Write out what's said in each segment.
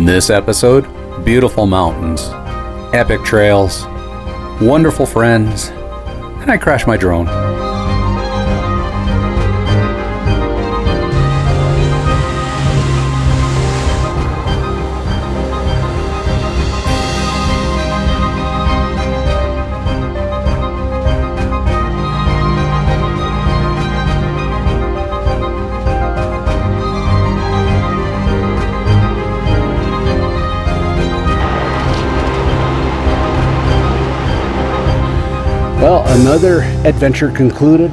this episode, beautiful mountains, epic trails, wonderful friends, and I crashed my drone. Well, another adventure concluded.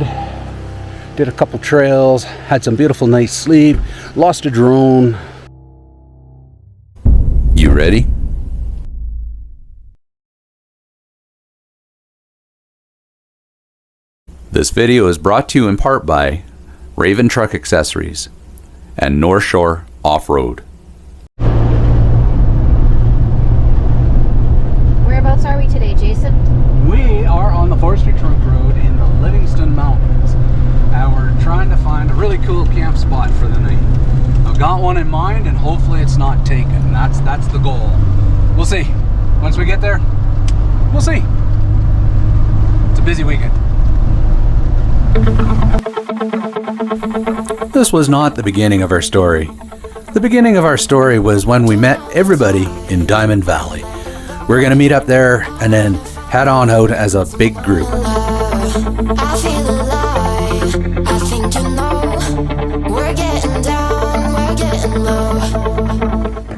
Did a couple trails, had some beautiful night's sleep, lost a drone. You ready? This video is brought to you in part by Raven Truck Accessories and North Shore Off-Road. Whereabouts are we today, Jason? We are on the Forestry Trunk Road in the Livingstone Mountains, and we're trying to find a really cool camp spot for the night. I've got one in mind, and hopefully it's not taken. That's the goal. We'll see. Once we get there, we'll see. It's a busy weekend. This was not the beginning of our story. The beginning of our story was when we met everybody in Diamond Valley. We're going to meet up there and then head on out as a big group.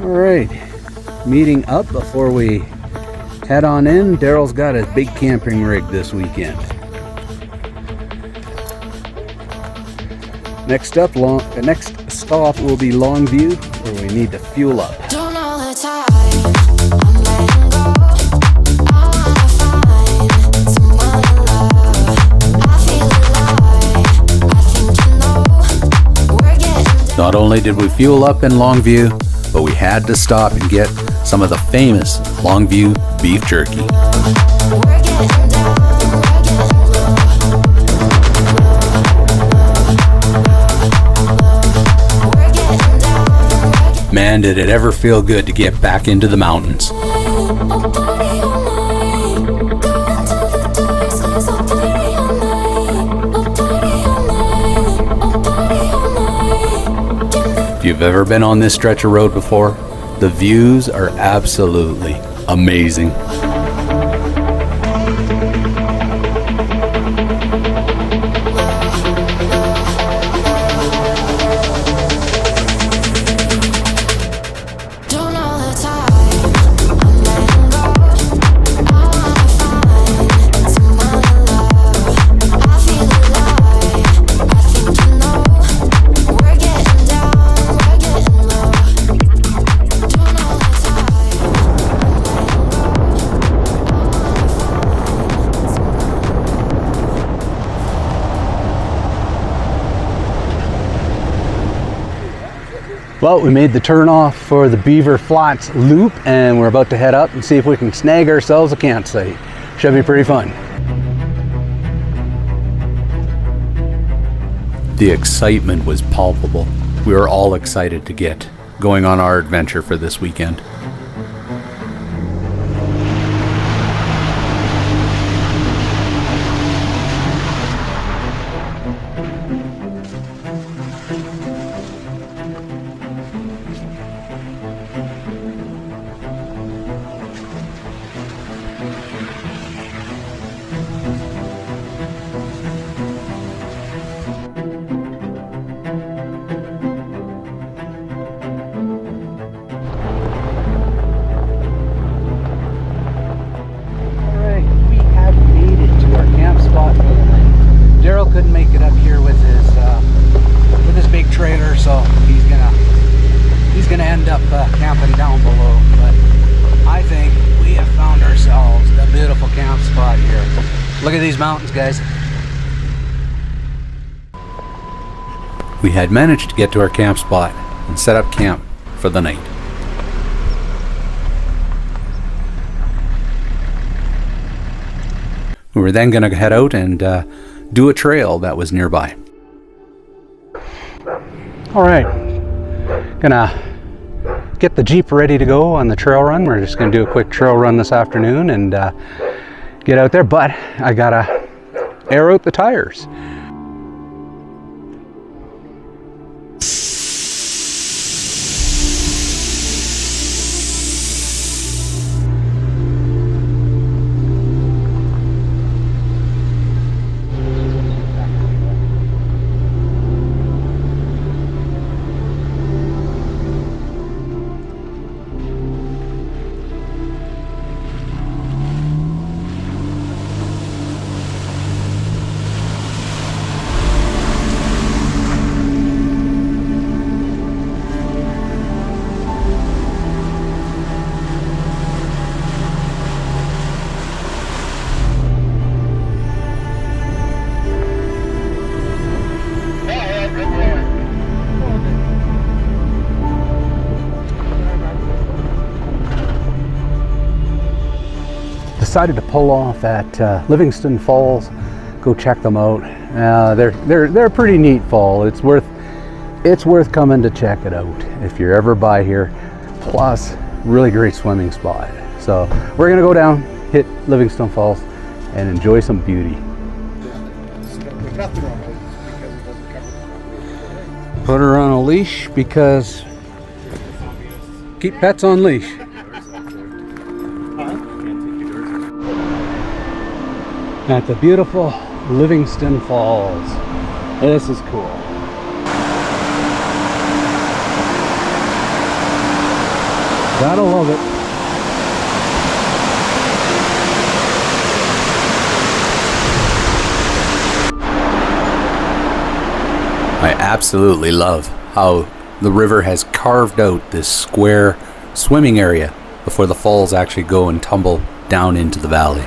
Alright, meeting up before we head on in. Daryl's got his big camping rig this weekend. Next stop will be Longview, where we need to fuel up. Not only did we fuel up in Longview, but we had to stop and get some of the famous Longview beef jerky. Man, did it ever feel good to get back into the mountains. If you've ever been on this stretch of road before, the views are absolutely amazing. Well, we made the turn off for the Beaver Flats loop, and we're about to head up and see if we can snag ourselves a campsite. Should be pretty fun. The excitement was palpable. We were all excited to get going on our adventure for this weekend. Couldn't make it up here with his big trailer, so he's gonna end up camping down below. But I think we have found ourselves a beautiful camp spot here. Look at these mountains, guys. We had managed to get to our camp spot and set up camp for the night. We were then going to head out and do a trail that was nearby. All right, gonna get the Jeep ready to go on the trail run. We're just going to do a quick trail run this afternoon and get out there, but I gotta air out the tires. Decided to pull off at Livingston Falls, go check them out. They're a pretty neat fall. It's worth coming to check it out if you're ever by here. Plus, really great swimming spot. So we're gonna go down, hit Livingstone Falls, and enjoy some beauty. Put her on a leash because keep pets on leash. At the beautiful Livingston Falls. This is cool. Gotta love it. I absolutely love how the river has carved out this square swimming area before the falls actually go and tumble down into the valley.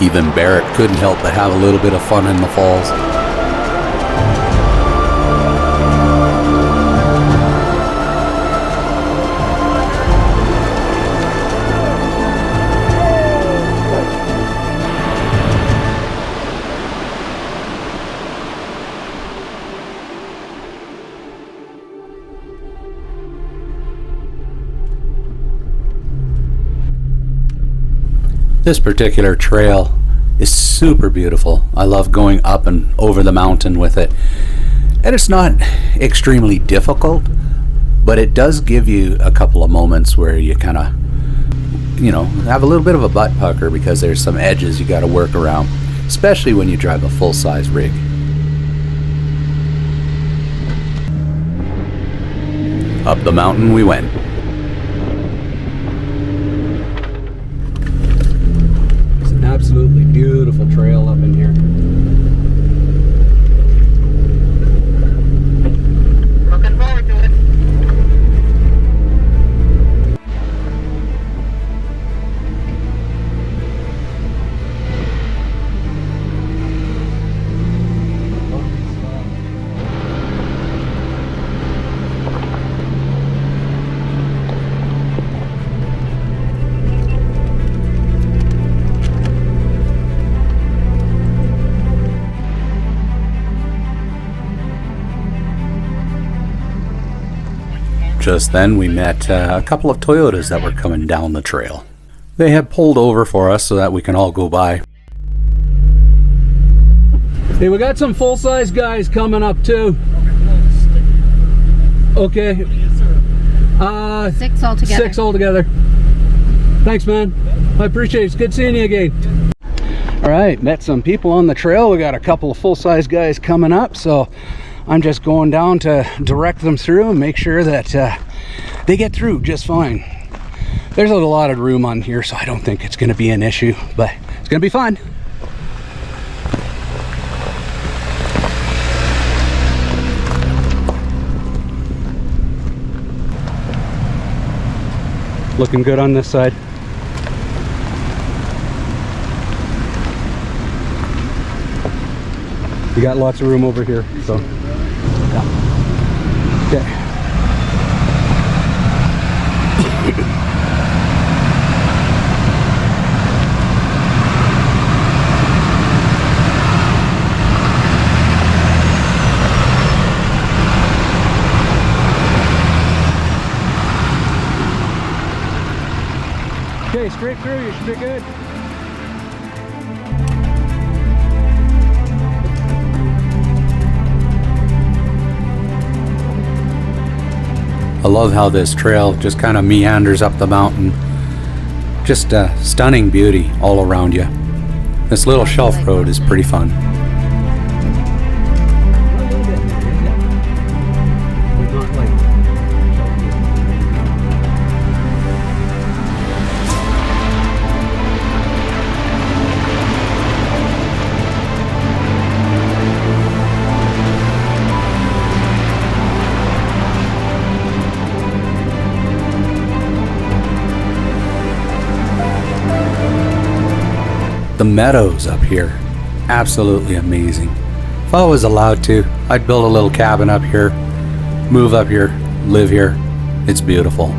Even Barrett couldn't help but have a little bit of fun in the falls. This particular trail is super beautiful. I love going up and over the mountain with it. And it's not extremely difficult, but it does give you a couple of moments where you kind of, have a little bit of a butt pucker because there's some edges you got to work around, especially when you drive a full-size rig. Up the mountain we went. Absolutely beautiful trail up in here. Looking forward to it. Just then we met a couple of Toyotas that were coming down the trail. They had pulled over for us so that we can all go by. Hey, we got some full-size guys coming up too. Okay. 6 altogether. 6 altogether. Thanks, man. I appreciate it. It's good seeing you again. All right, met some people on the trail. We got a couple of full-size guys coming up, so I'm just going down to direct them through and make sure that they get through just fine. There's a lot of room on here, so I don't think it's going to be an issue, but it's going to be fun. Looking good on this side. You got lots of room over here, so yeah. Okay. Okay, straight through, you should be good. I love how this trail just kind of meanders up the mountain. Just a stunning beauty all around you. This little shelf road is pretty fun. The meadows up here, absolutely amazing. If I was allowed to, I'd build a little cabin up here, move up here, live here. It's beautiful.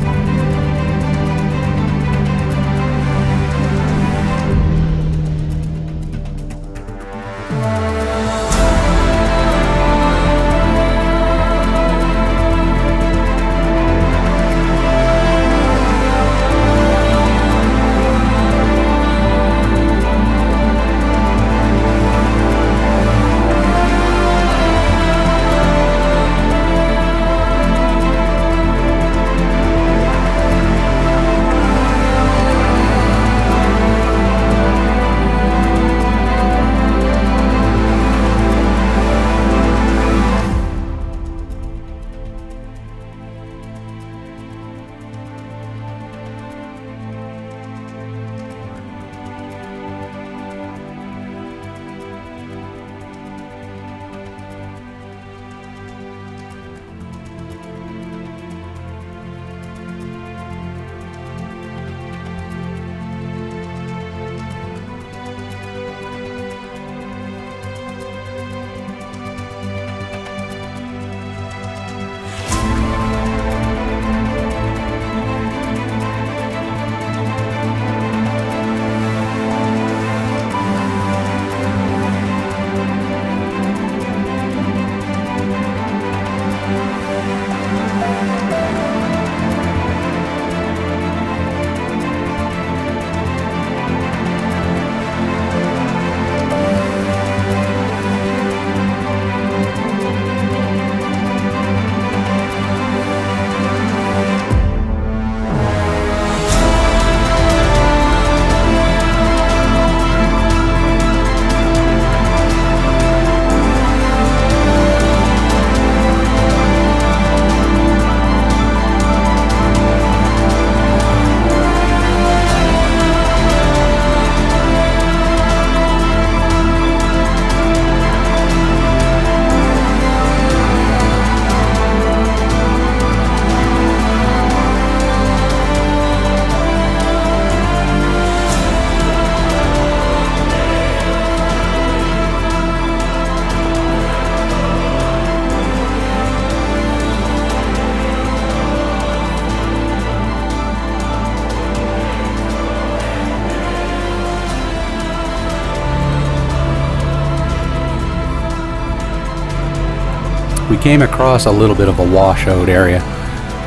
We came across a little bit of a washout area.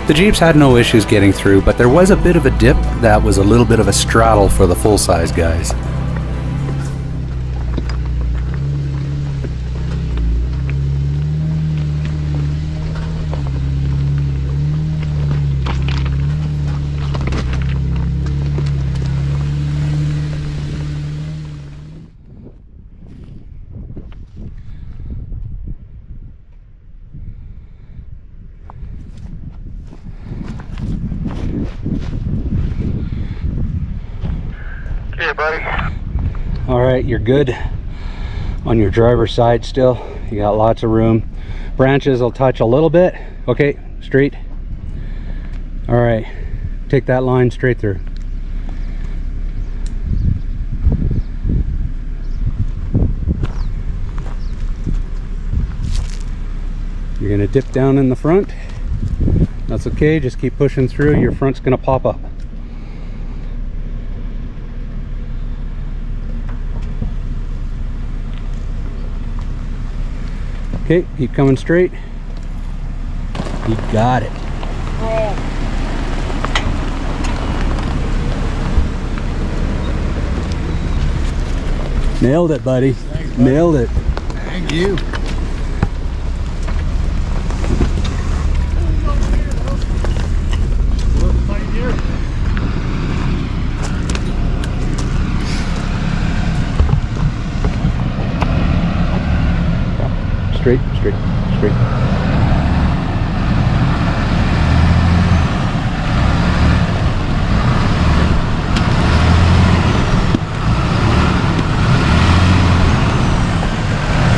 The Jeeps had no issues getting through, but there was a bit of a dip that was a little bit of a straddle for the full-size guys. Okay, buddy. All right, you're good on your driver's side still. You got lots of room. Branches will touch a little bit. Okay, straight. All right, take that line straight through. You're gonna dip down in the front. That's okay, just keep pushing through. Your front's gonna pop up. Okay, keep coming straight. You got it. Nailed it, buddy. Thanks, buddy. Nailed it. Thank you. Straight, straight, straight.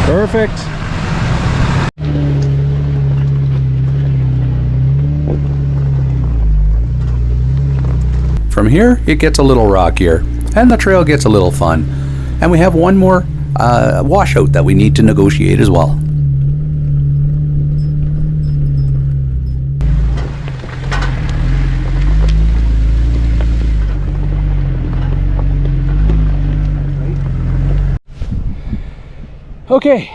Perfect. From here, it gets a little rockier, and the trail gets a little fun. And we have one more washout that we need to negotiate as well. Okay,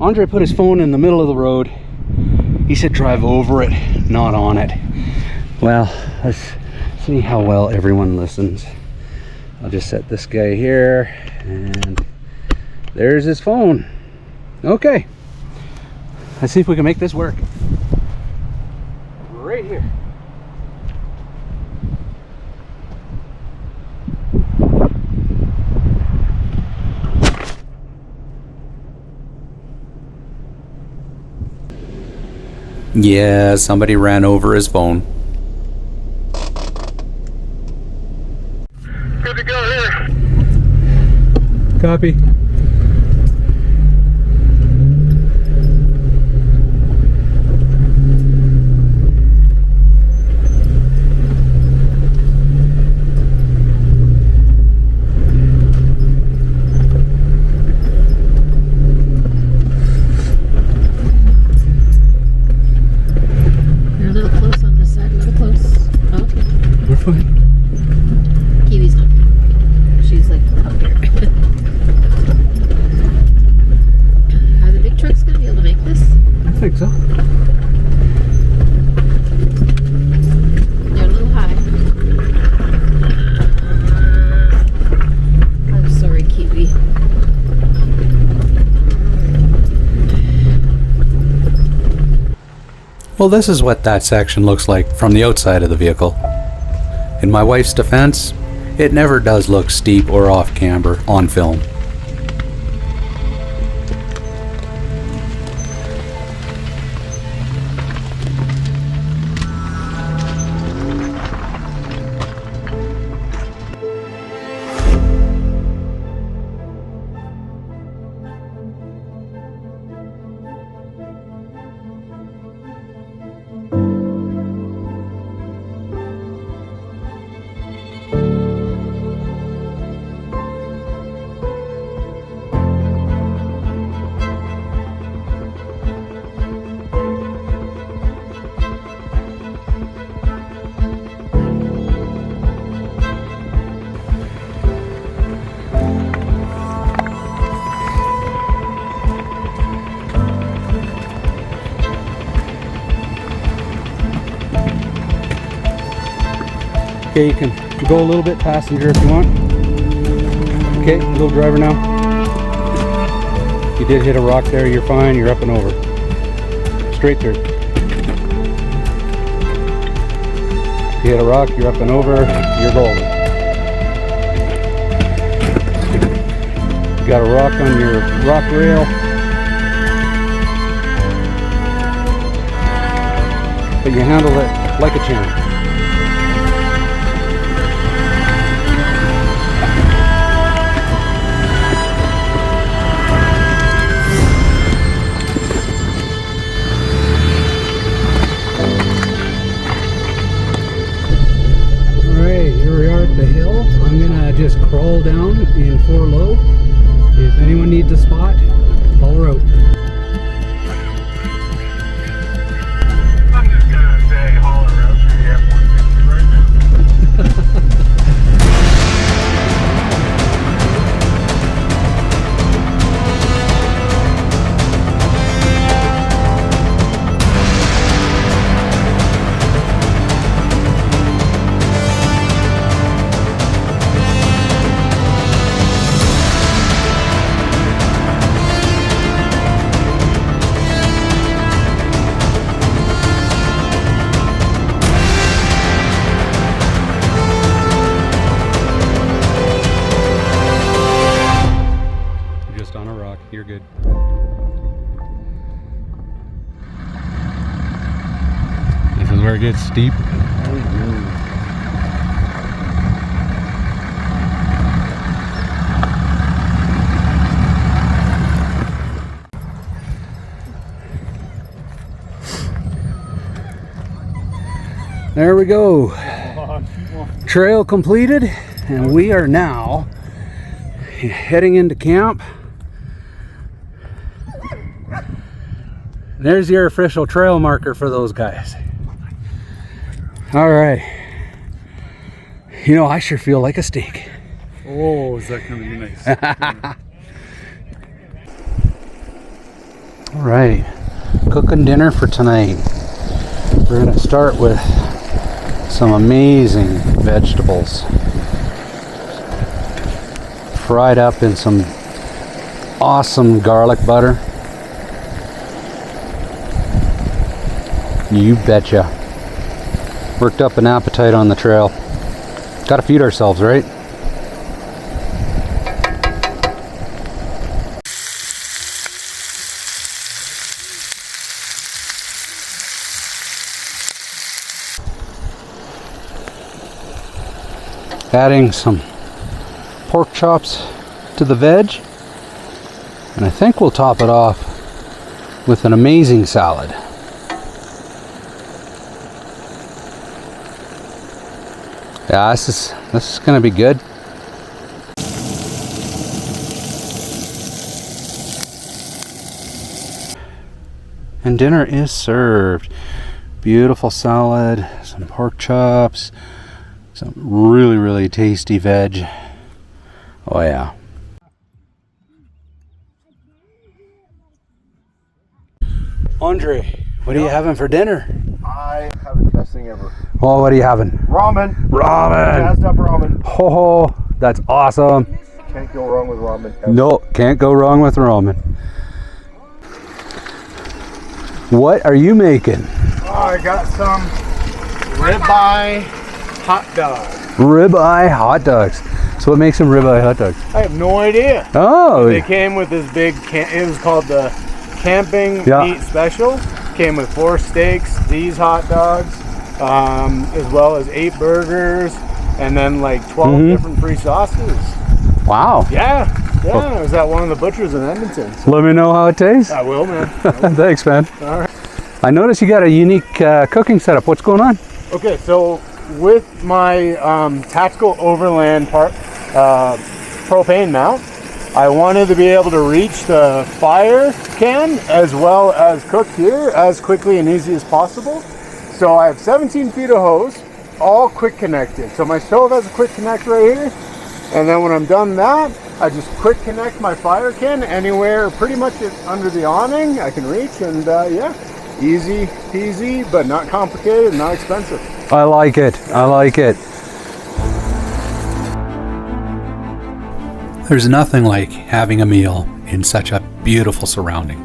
Andre put his phone in the middle of the road. He said drive over it, not on it. Well, let's see how well everyone listens. I'll just set this guy here, and there's his phone. Okay, let's see if we can make this work. Right here. Yeah, somebody ran over his phone. Good to go here. Copy. You're a little close on this side, a little close. Oh, We're fine. Kiwi's not. She's like up here. Are the big trucks gonna be able to make this? I think so. They're a little high. I'm sorry, Kiwi. Well, this is what that section looks like from the outside of the vehicle. In my wife's defense, it never does look steep or off camber on film. Okay, you can go a little bit passenger if you want. Okay, go driver now. You did hit a rock there, you're fine, you're up and over. Straight through. You hit a rock, you're up and over, you're golden. You got a rock on your rock rail. But you handled it like a champ. just crawl down in 4 low. If anyone needs a spot, holler out. I'm just gonna say holler out for the F-150 right now. Just on a rock, you're good. This is where it gets steep. There we go. Trail completed, and we are now heading into camp. There's your official trail marker for those guys. All right. You know, I sure feel like a steak. Oh, is that gonna be nice? All right, cooking dinner for tonight. We're gonna start with some amazing vegetables, fried up in some awesome garlic butter. You betcha. Worked up an appetite on the trail. Gotta feed ourselves, right? Adding some pork chops to the veg, and I think we'll top it off with an amazing salad. Yeah, this is gonna be good. And dinner is served. Beautiful salad, some pork chops, some really tasty veg. Oh yeah. Andre, what are you having for dinner? I have the best thing ever. Oh, what are you having? Ramen. Ramen. Jazzed up ramen. Oh, that's awesome. Can't go wrong with ramen. Ever. No, can't go wrong with ramen. What are you making? Oh, I got some ribeye hot dogs. Ribeye hot dogs. So what makes them ribeye hot dogs? I have no idea. Oh. They came with this big, it was called the Camping Meat Special. Came with 4 steaks, these hot dogs, as well as 8 burgers, and then like 12 different free sauces. Wow. Yeah. I was at one of the butchers in Edmonton. So. Let me know how it tastes. I will, man. Thanks, man. All right. I noticed you got a unique cooking setup. What's going on? Okay, so with my tactical Overland propane mount, I wanted to be able to reach the fire can as well as cook here as quickly and easy as possible. So I have 17 feet of hose, all quick connected. So my stove has a quick connect right here. And then when I'm done that, I just quick connect my fire can anywhere pretty much under the awning I can reach. And yeah, easy peasy, but not complicated, not expensive. I like it. I like it. There's nothing like having a meal in such a beautiful surrounding.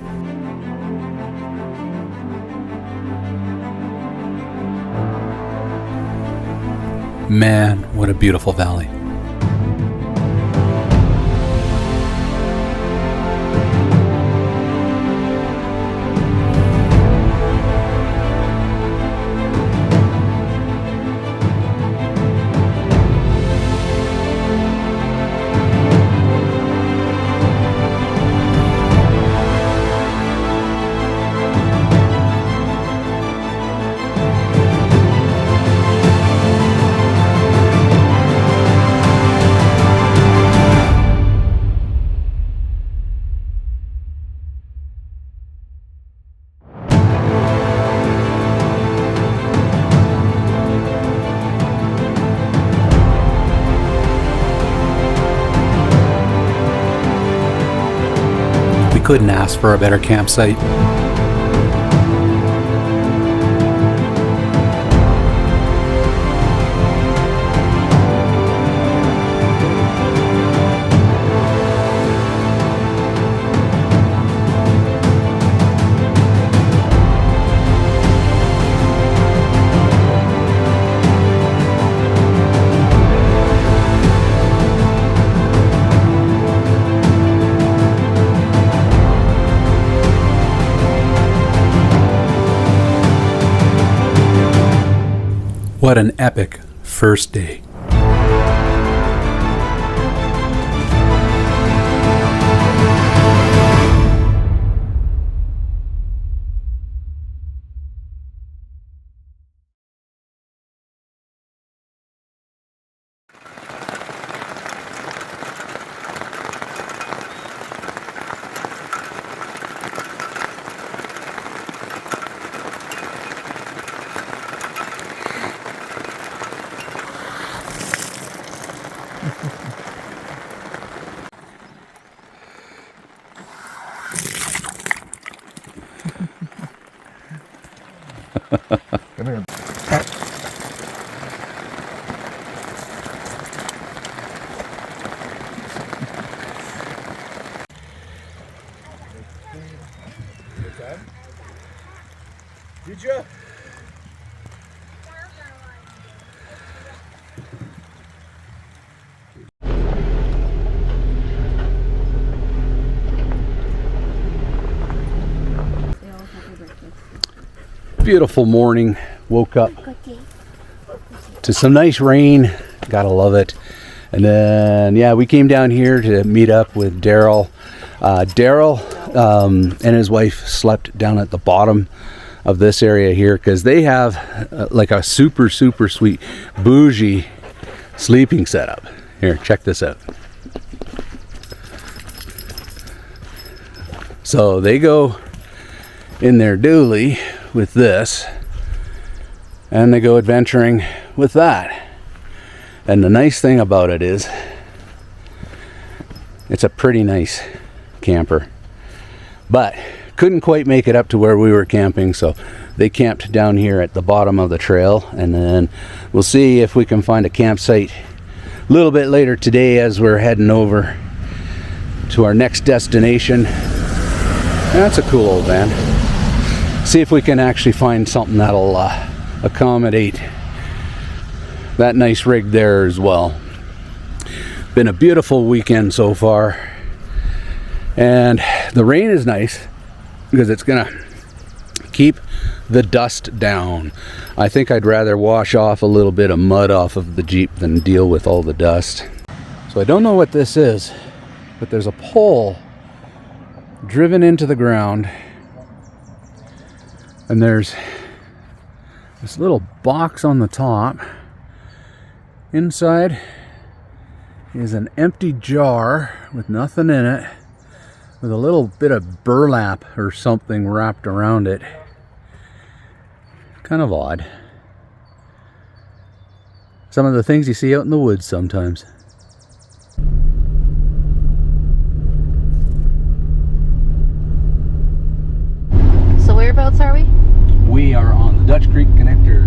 Man, what a beautiful valley. couldn't ask for a better campsite. What an epic first day. Did you? Beautiful morning. Woke up to some nice rain. Gotta love it. And then, yeah, we came down here to meet up with Daryl. Daryl and his wife slept down at the bottom of this area here because they have like a super sweet bougie sleeping setup. Here, check this out. So they go in their dually with this and they go adventuring with that. And the nice thing about it is it's a pretty nice camper, but couldn't quite make it up to where we were camping, so they camped down here at the bottom of the trail, and then we'll see if we can find a campsite a little bit later today as we're heading over to our next destination. And that's a cool old van. See if we can actually find something that'll accommodate that nice rig there as well. Been a beautiful weekend so far, and the rain is nice because it's gonna keep the dust down. I think I'd rather wash off a little bit of mud off of the Jeep than deal with all the dust. So I don't know what this is, but there's a pole driven into the ground, and there's this little box on the top. Inside is an empty jar with nothing in it, with a little bit of burlap or something wrapped around it. Kind of odd. Some of the things you see out in the woods sometimes. So whereabouts are we? We are on the Dutch Creek Connector.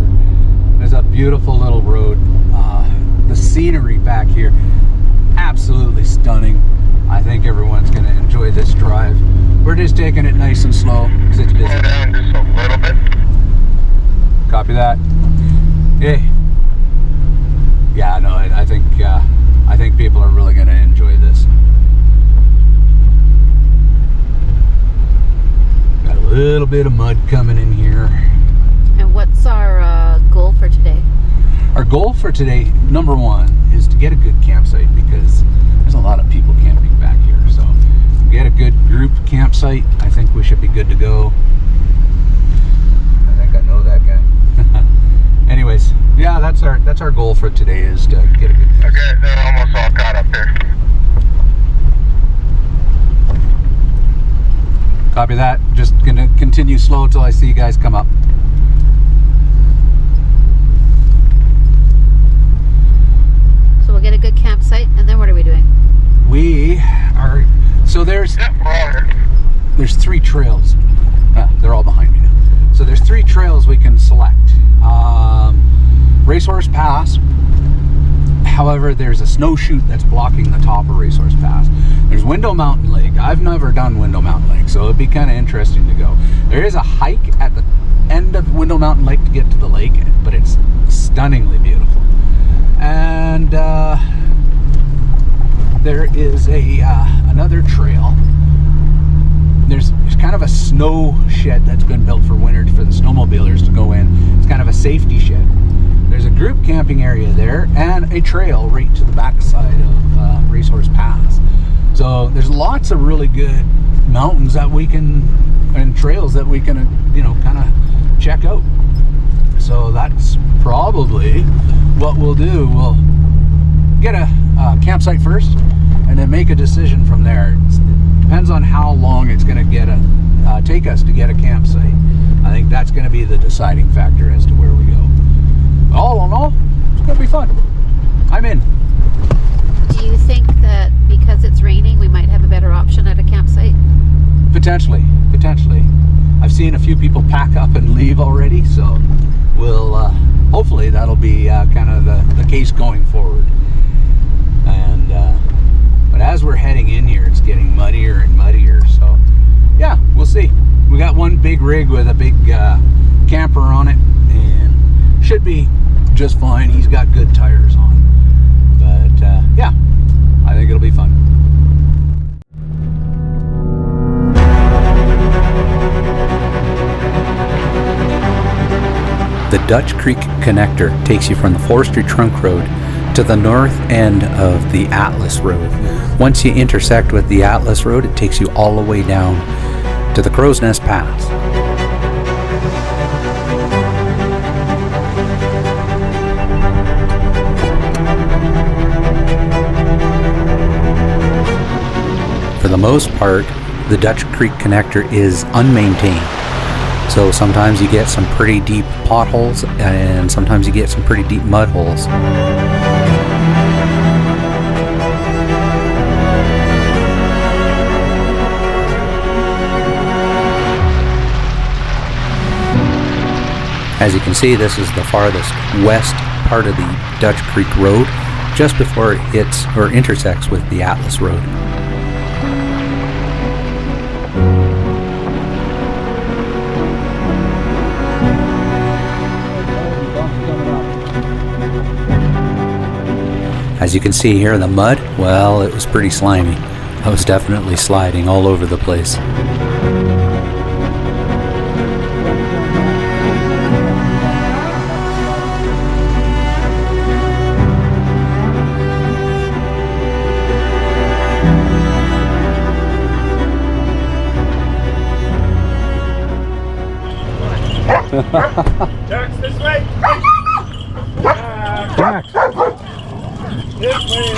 There's a beautiful little road. The scenery back here, absolutely stunning. I think everyone's going to enjoy this drive. We're just taking it nice and slow because it's busy. Slow down just a little bit. Copy that. Hey. Yeah, no, I think people are really going to enjoy this. Got a little bit of mud coming in here. And what's our goal for today? Our goal for today, number one, is to get a good campsite because there's a lot of people camping back here. So get a good group campsite. I think we should be good to go. I think I know that guy. Anyways, yeah, that's our goal for today, is to get a good campsite. Okay, they're almost all caught up here. Copy that. Just gonna continue slow till I see you guys come up. So we'll get a good campsite, and then what are we doing? We are, so there's, Yeah, we're all here. there's 3 trails. They're all behind me now. So there's 3 trails we can select. Racehorse Pass. However, there's a snow chute that's blocking the top of Racehorse Pass. There's Window Mountain Lake. I've never done Window Mountain Lake, so it'd be kind of interesting to go. There is a hike at the end of Window Mountain Lake to get to the lake, but it's stunningly beautiful. And there is another trail. There's kind of a snow shed that's been built for winter for the snowmobilers to go in. It's kind of a safety shed. There's a group camping area there and a trail right to the backside of Racehorse Pass. So there's lots of really good mountains that we can, and trails that we can, kind of check out. So that's probably what we'll do. We'll get a campsite first and then make a decision from there. It depends on how long it's going to take us to get a campsite. I think that's going to be the deciding factor as to where we go. All in all, it's going to be fun. I'm in. Do you think that because it's raining, we might have a better option at a campsite? Potentially. I've seen a few people pack up and leave already, so we'll hopefully that'll be kind of the case going forward. And but as we're heading in here, it's getting muddier and muddier. So yeah, we'll see. We got one big rig with a big camper on it, and should be just fine. He's got good tires on. But yeah, I think it'll be fun. The Dutch Creek Connector takes you from the Forestry Trunk Road to the north end of the Atlas Road. Once you intersect with the Atlas Road, it takes you all the way down to the Crow's Nest Pass. For the most part, the Dutch Creek Connector is unmaintained. So sometimes you get some pretty deep potholes and sometimes you get some pretty deep mud holes. As you can see, this is the farthest west part of the Dutch Creek Road, just before it hits or intersects with the Atlas Road. As you can see here, the mud, well, it was pretty slimy. I was definitely sliding all over the place. Jax, this way! Jax! This way!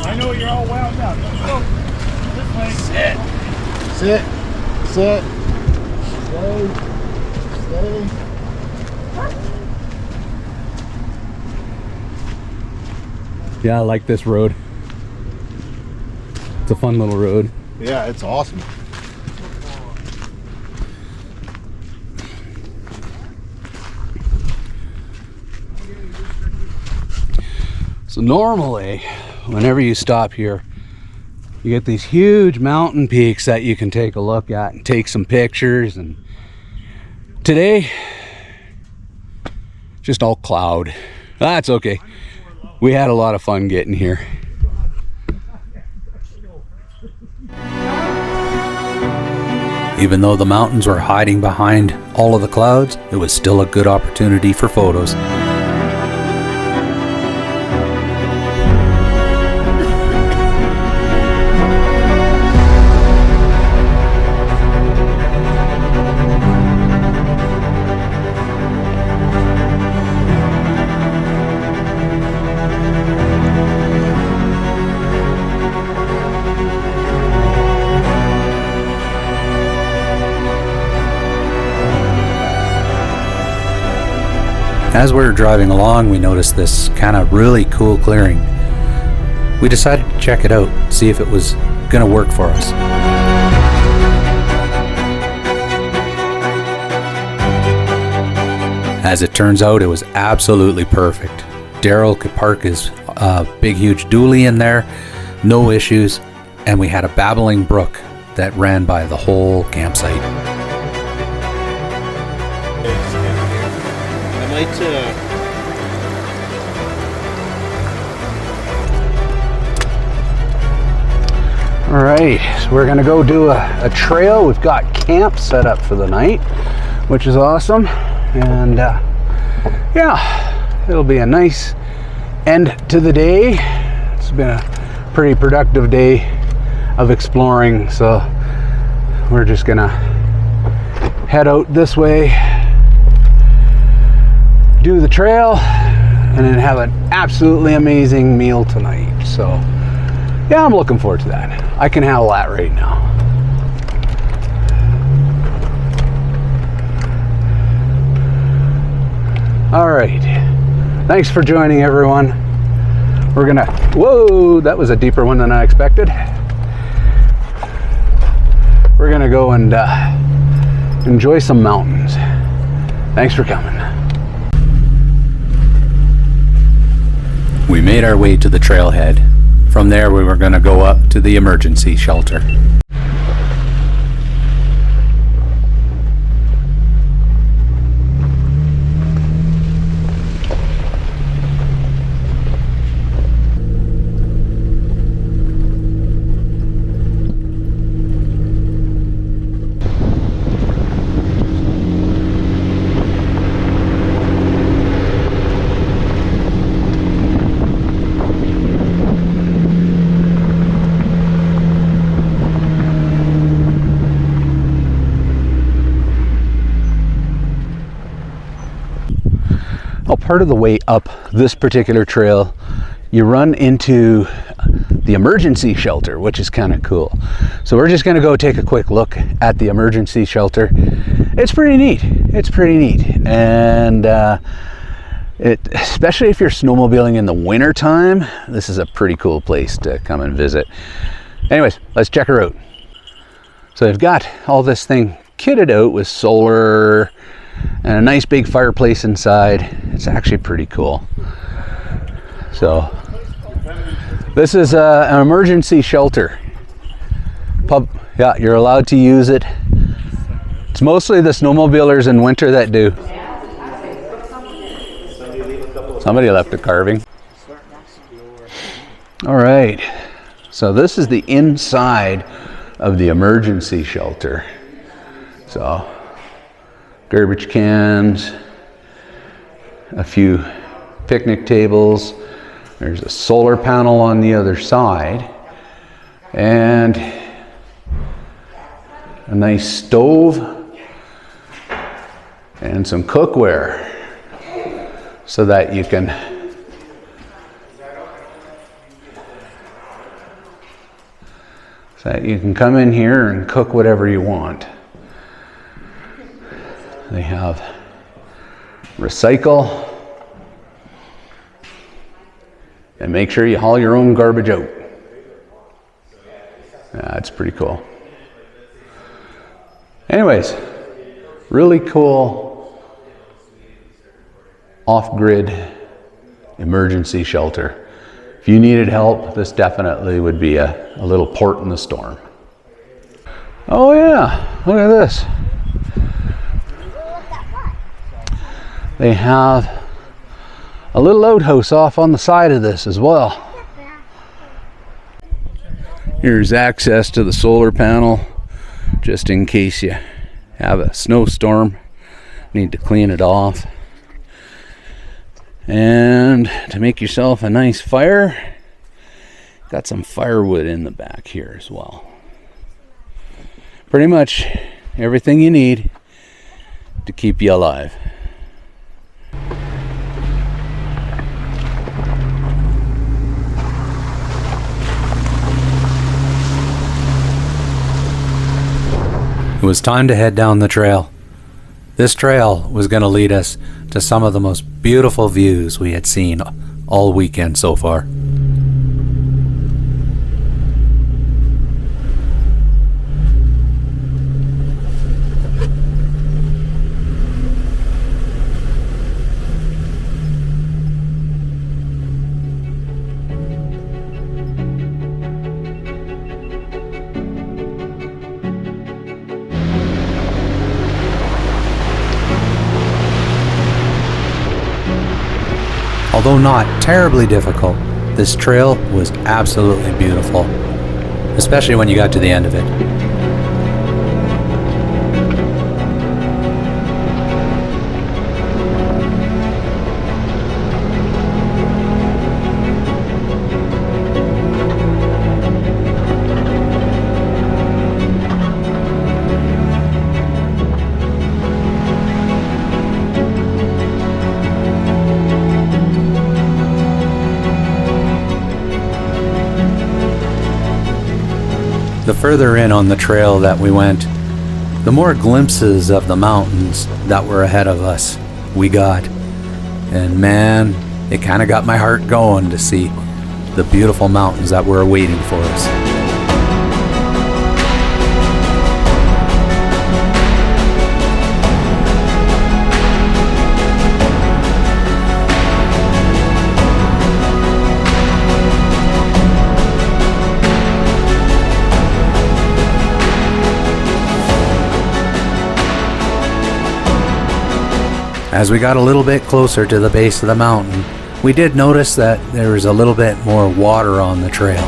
I know you're all wound up. Let's go. This way. Sit. Stay. Yeah, I like this road. It's a fun little road. Yeah, it's awesome. So normally, whenever you stop here, you get these huge mountain peaks that you can take a look at and take some pictures. And today, just all cloud. That's okay. We had a lot of fun getting here. Even though the mountains were hiding behind all of the clouds, it was still a good opportunity for photos. As we were driving along, we noticed this kind of really cool clearing. We decided to check it out, see if it was going to work for us. As it turns out, it was absolutely perfect. Daryl could park his big huge dually in there, no issues, and we had a babbling brook that ran by the whole campsite. I might All right, so we're gonna go do a trail. We've got camp set up for the night, which is awesome. And yeah, it'll be a nice end to the day. It's been a pretty productive day of exploring, so we're just gonna head out this way, do the trail, and then have an absolutely amazing meal tonight. So yeah, I'm looking forward to that. I can handle that right now. All right, thanks for joining, everyone. We're gonna, whoa, that was a deeper one than I expected. We're gonna go and enjoy some mountains. Thanks for coming. We made our way to the trailhead. From there, we were gonna go up to the emergency shelter. Part of the way up this particular trail, you run into the emergency shelter, which is kind of cool. So we're just going to go take a quick look at the emergency shelter. It's pretty neat. It's pretty neat. And especially if you're snowmobiling in the winter time, this is a pretty cool place to come and visit. Anyways, let's check her out. So they've got all this thing kitted out with solar and a nice big fireplace inside. It's actually pretty cool. So this is an emergency shelter. Yeah, you're allowed to use it. It's mostly the snowmobilers in winter that do. Somebody left a carving. All right, so this is the inside of the emergency shelter. So garbage cans, a few picnic tables. There's a solar panel on the other side, and a nice stove and some cookware so that you can come in here and cook whatever you want. They have recycle, and make sure you haul your own garbage out. That's pretty cool. Anyways, really cool off-grid emergency shelter. If you needed help, this definitely would be a little port in the storm. Oh yeah, look at this. They have a little outhouse off on the side of this as well. Here's access to the solar panel, just in case you have a snowstorm, need to clean it off. And to make yourself a nice fire, got some firewood in the back here as well. Pretty much everything you need to keep you alive. It was time to head down the trail. This trail was going to lead us to some of the most beautiful views we had seen all weekend so far. Although not terribly difficult, this trail was absolutely beautiful, especially when you got to the end of it. The further in on the trail that we went, the more glimpses of the mountains that were ahead of us we got. And man, it kind of got my heart going to see the beautiful mountains that were waiting for us. As we got a little bit closer to the base of the mountain, we did notice that there was a little bit more water on the trail.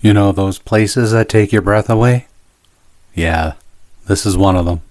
You know those places that take your breath away? Yeah, this is one of them.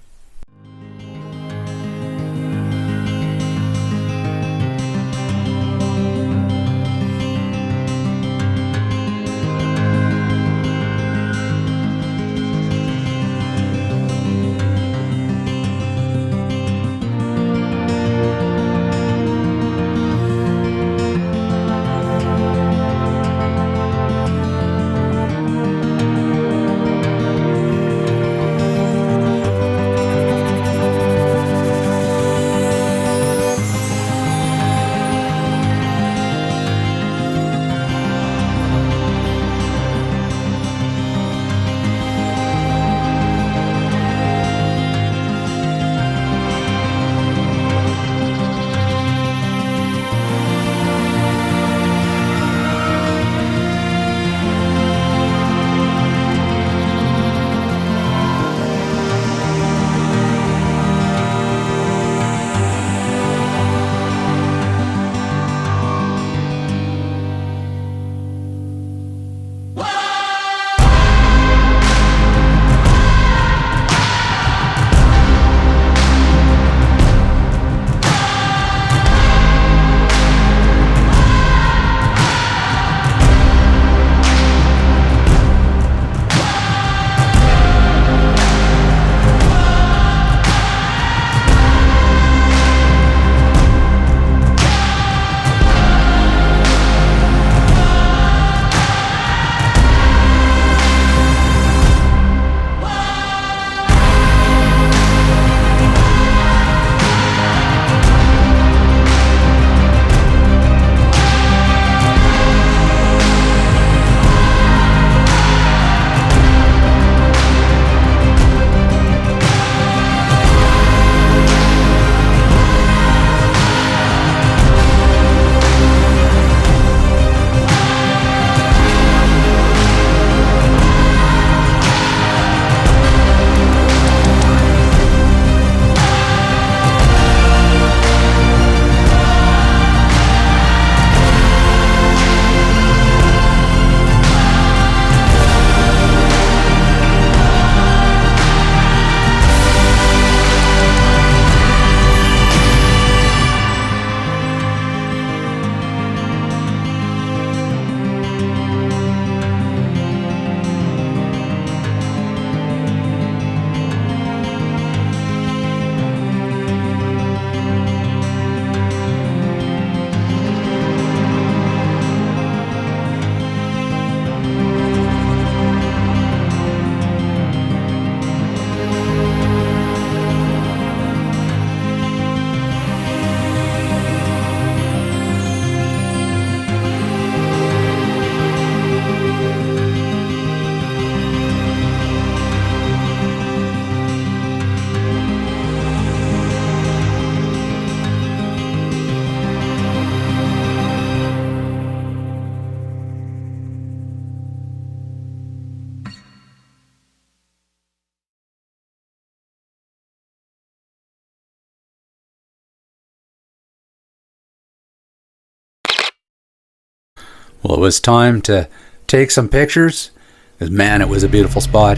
Well, it was time to take some pictures, because man, it was a beautiful spot,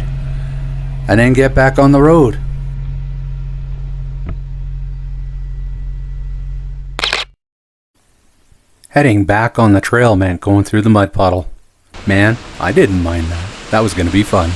and then get back on the road. Heading back on the trail meant going through the mud puddle. Man, I didn't mind that. That was going to be fun.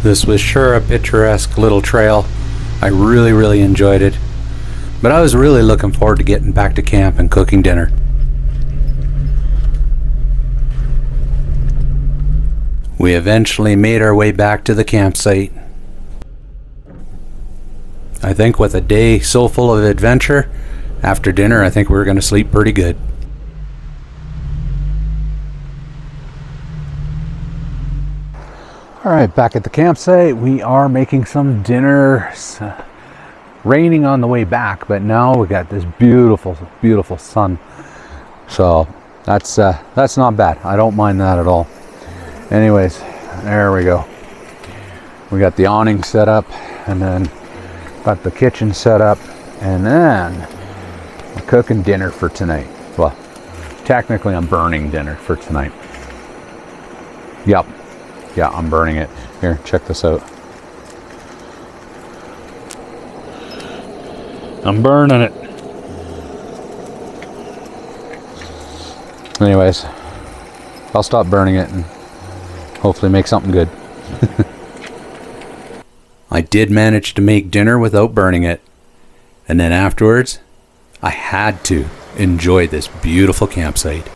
This was sure a picturesque little trail. I really enjoyed it. But I was really looking forward to getting back to camp and cooking dinner. We eventually made our way back to the campsite. I think with a day so full of adventure, after dinner I think we were going to sleep pretty good. Alright, back at the campsite, we are making some dinner. It's raining on the way back, but now we got this beautiful sun. So that's not bad. I don't mind that at all. Anyways, there we go. We got the awning set up, and then got the kitchen set up, and then we're cooking dinner for tonight. Well, technically I'm burning dinner for tonight. Yep. Yeah, I'm burning it. Here, check this out. I'm burning it. Anyways, I'll stop burning it and hopefully make something good. I did manage to make dinner without burning it. And then afterwards, I had to enjoy this beautiful campsite.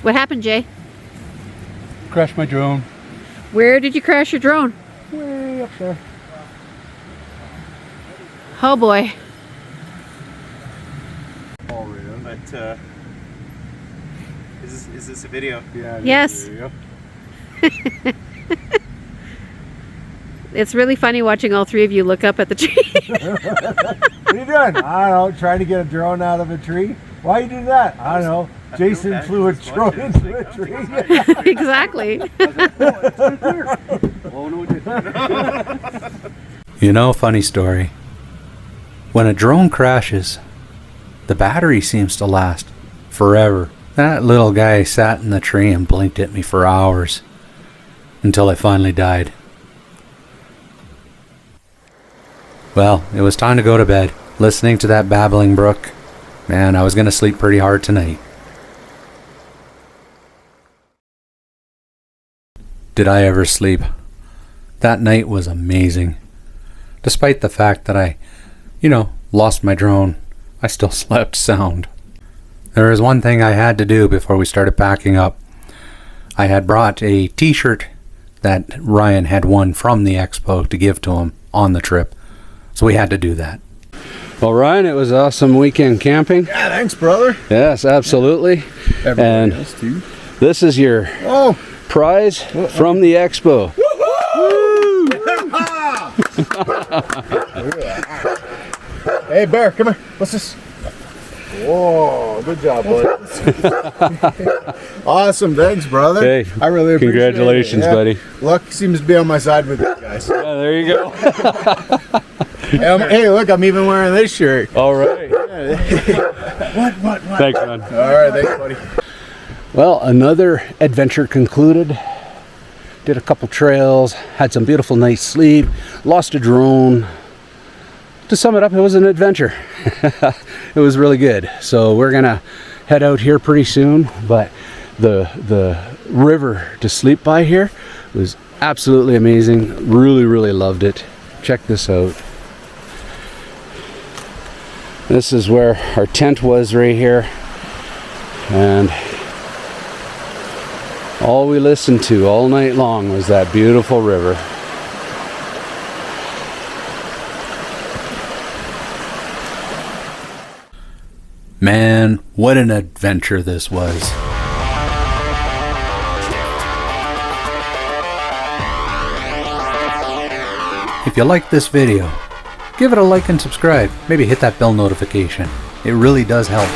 What happened, Jay? Crashed my drone. Where did you crash your drone? Way up there. Oh boy. Ballroom, but is this a video? Yeah. Yes. There you go. It's really funny watching all three of you look up at the tree. What are you doing? I don't know, trying to get a drone out of a tree. Why you do that? I don't know. Jason flew a drone into a tree. Exactly. You know, funny story. When a drone crashes, the battery seems to last forever. That little guy sat in the tree and blinked at me for hours until I finally died. Well, it was time to go to bed. Listening to that babbling brook, man, I was going to sleep pretty hard tonight. did I ever sleep. That night was amazing. Despite the fact that I, lost my drone, I still slept sound. There is one thing I had to do before we started packing up. I had brought a t-shirt that Ryan had won from the expo to give to him on the trip. So we had to do that. Well, Ryan, it was an awesome weekend camping. Yeah, thanks, brother. Yes, absolutely. Everybody And else too. this is your prize from the expo. Hey, Bear, come here. What's this? Whoa, good job, buddy. Awesome, thanks, brother. Hey, I really appreciate congratulations, it. Yeah. buddy. Luck seems to be on my side with you guys. Yeah, there you go. Hey, look, I'm even wearing this shirt. All right. What? Thanks, man. All right, thanks, buddy. Well, another adventure concluded. Did a couple trails, had some beautiful night's sleep, lost a drone. To sum it up, it was an adventure. It was really good. So we're gonna head out here pretty soon, but the river to sleep by here was absolutely amazing. Really loved it. Check this out. This is where our tent was right here, and all we listened to all night long was that beautiful river. Man, what an adventure this was. If you liked this video, give it a like and subscribe. Maybe hit that bell notification. It really does help.